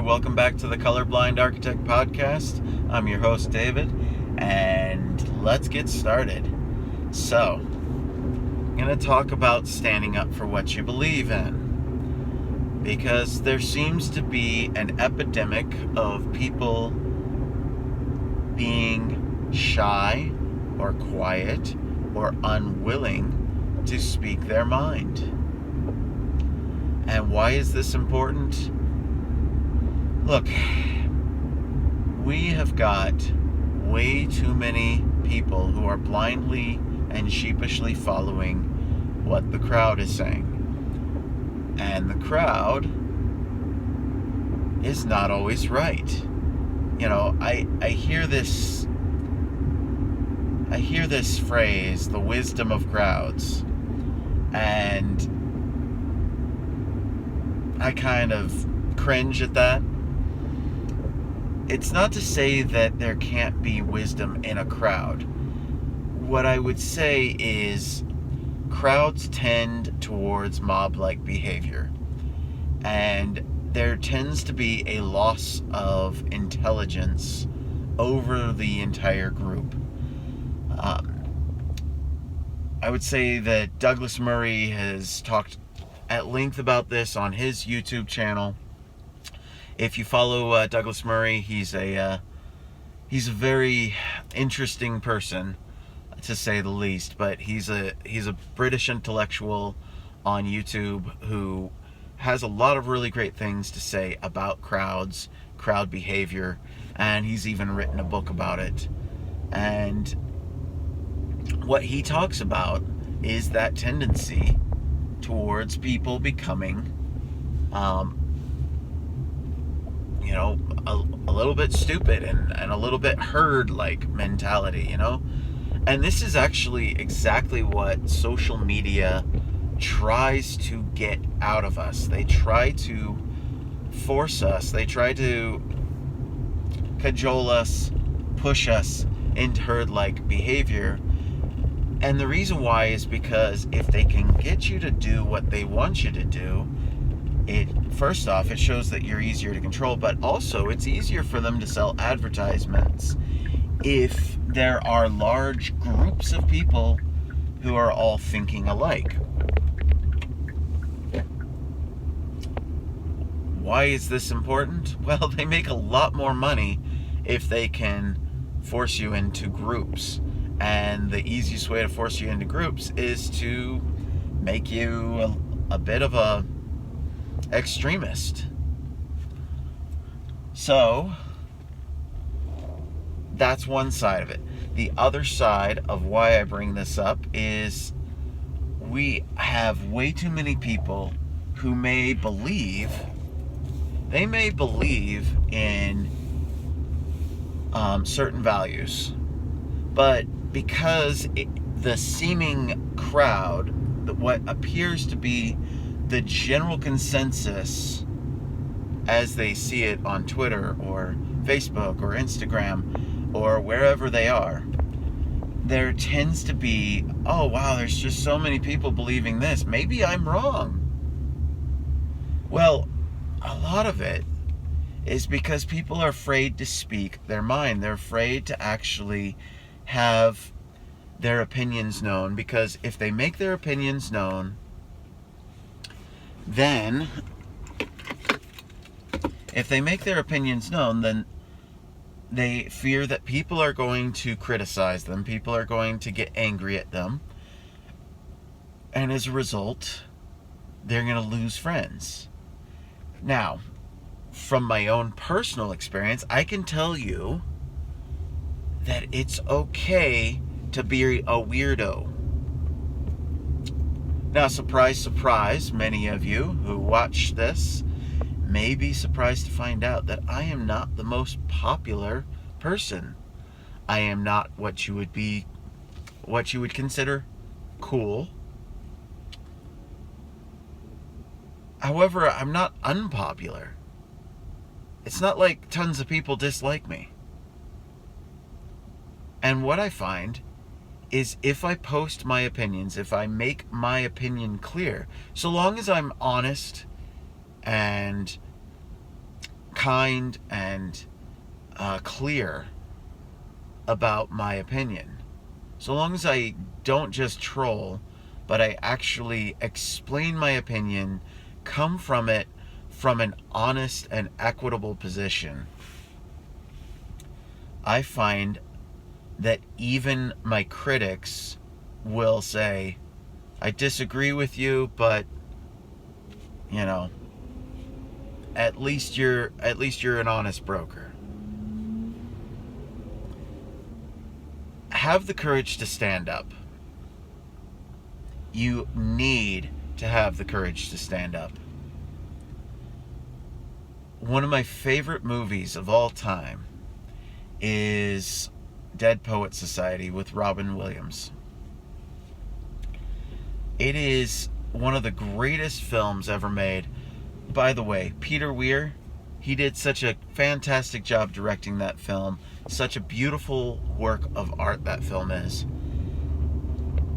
welcome back to the Colorblind Architect Podcast. I'm your host, David, and let's get started. So, I'm going to talk about standing up for what you believe in, because there seems to be an epidemic of people being shy or quiet or unwilling to speak their mind. And why is this important? Look, we have got way too many people who are blindly and sheepishly following what the crowd is saying. And the crowd is not always right. You know, I hear this phrase, the wisdom of crowds, and I kind of cringe at that. It's not to say that there can't be wisdom in a crowd. What I would say is crowds tend towards mob-like behavior, and there tends to be a loss of intelligence over the entire group. I would say that Douglas Murray has talked at length about this on his YouTube channel. If you follow Douglas Murray, he's a very interesting person, to say the least. But he's a British intellectual on YouTube who has a lot of really great things to say about crowds, crowd behavior, and he's even written a book about it. And what he talks about is that tendency towards people becoming a little bit stupid and a little bit herd-like mentality, And this is actually exactly what social media tries to get out of us. They try to force us, they try to cajole us, push us into herd-like behavior. And the reason why is because if they can get you to do what they want you to do, first off, it shows that you're easier to control, but also it's easier for them to sell advertisements if there are large groups of people who are all thinking alike. Why is this important? Well, they make a lot more money if they can force you into groups. And the easiest way to force you into groups is to make you a bit of a extremist. So that's one side of it. The other side of why I bring this up is we have way too many people who may believe in certain values, but because the seeming crowd, what appears to be the general consensus as they see it on Twitter or Facebook or Instagram or wherever they are, there tends to be, oh wow, there's just so many people believing this. Maybe I'm wrong. Well, a lot of it is because people are afraid to speak their mind. They're afraid to actually have their opinions known, because if they make their opinions known, then they fear that people are going to criticize them, people are going to get angry at them, and as a result, they're going to lose friends. Now, from my own personal experience, I can tell you that it's okay to be a weirdo. Now, surprise, surprise, many of you who watch this may be surprised to find out that I am not the most popular person. I am not what you would consider cool. However, I'm not unpopular. It's not like tons of people dislike me. And what I find is if I post my opinions, if I make my opinion clear, so long as I'm honest and kind and clear about my opinion. So long as I don't just troll, but I actually explain my opinion, come from it from an honest and equitable position, I find that even my critics will say, I disagree with you, but you know, at least you're an honest broker. Have the courage to stand up. You need to have the courage to stand up. One of my favorite movies of all time is Dead Poets Society with Robin Williams. It is one of the greatest films ever made. By the way, Peter Weir, he did such a fantastic job directing that film. Such a beautiful work of art that film is.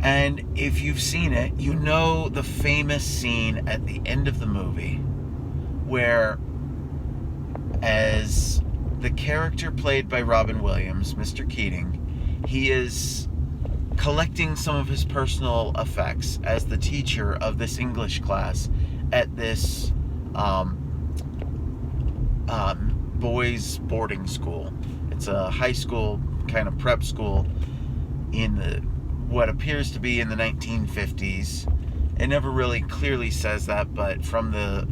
And if you've seen it, you know the famous scene at the end of the movie where, as the character played by Robin Williams, Mr. Keating, he is collecting some of his personal effects as the teacher of this English class at this boys' boarding school. It's a high school kind of prep school in what appears to be in the 1950s. It never really clearly says that, but from the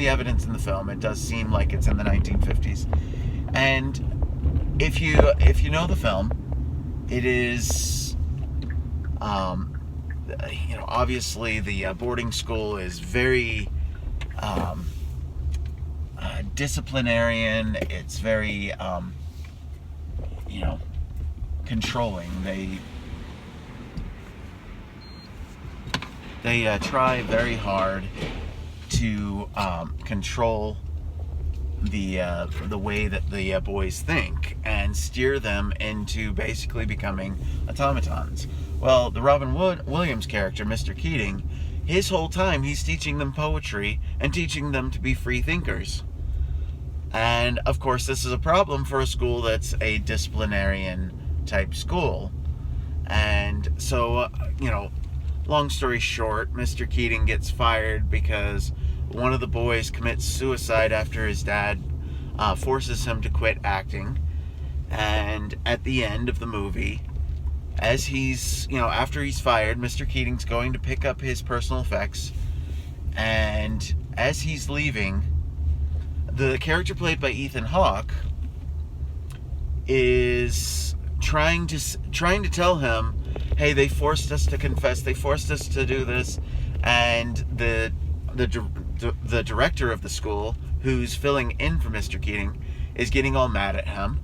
evidence in the film, it does seem like it's in the 1950s. And if you know the film, it is obviously the boarding school is very disciplinarian. It's very controlling. They try very hard to control the way that the boys think and steer them into basically becoming automatons. Well, the Robin Williams character, Mr. Keating, his whole time he's teaching them poetry and teaching them to be free thinkers. And of course, this is a problem for a school that's a disciplinarian type school. And so, long story short, Mr. Keating gets fired because one of the boys commits suicide after his dad forces him to quit acting. And at the end of the movie, as he's, after he's fired, Mr. Keating's going to pick up his personal effects. And as he's leaving, the character played by Ethan Hawke is trying to tell him, hey, they forced us to confess, they forced us to do this. And the director of the school, who's filling in for Mr. Keating, is getting all mad at him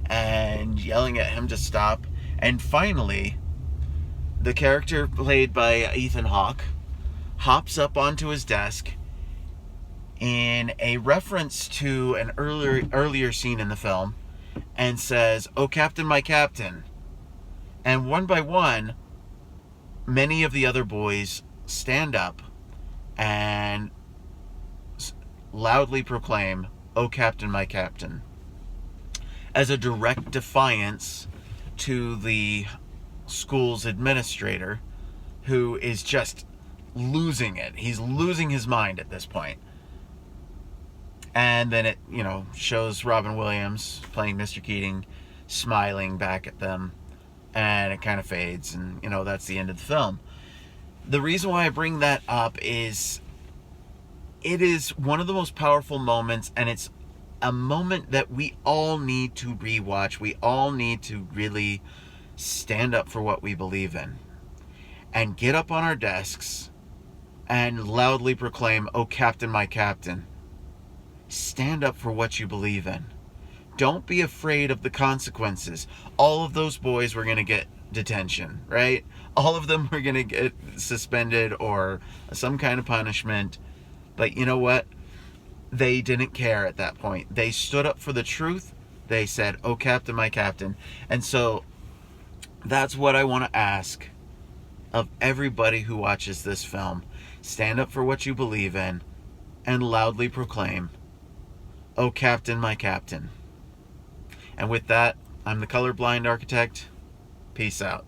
and yelling at him to stop. And finally, the character played by Ethan Hawke hops up onto his desk in a reference to an earlier scene in the film and says, "Oh, Captain, my Captain." And one by one, many of the other boys stand up and loudly proclaim, "Oh, Captain, my Captain," as a direct defiance to the school's administrator, who is just losing it. He's losing his mind at this point. And then it, shows Robin Williams playing Mr. Keating smiling back at them, and it kind of fades, and that's the end of the film. The reason why I bring that up is it is one of the most powerful moments, and it's a moment that we all need to rewatch. We all need to really stand up for what we believe in and get up on our desks and loudly proclaim, "Oh, Captain, my Captain." Stand up for what you believe in. Don't be afraid of the consequences. All of those boys were going to get detention, right? All of them were going to get suspended or some kind of punishment. But you know what? They didn't care at that point. They stood up for the truth. They said, "Oh, Captain, my Captain." And so that's what I want to ask of everybody who watches this film. Stand up for what you believe in and loudly proclaim, Oh, Captain, my Captain. And with that, I'm the colorblind architect. Peace out.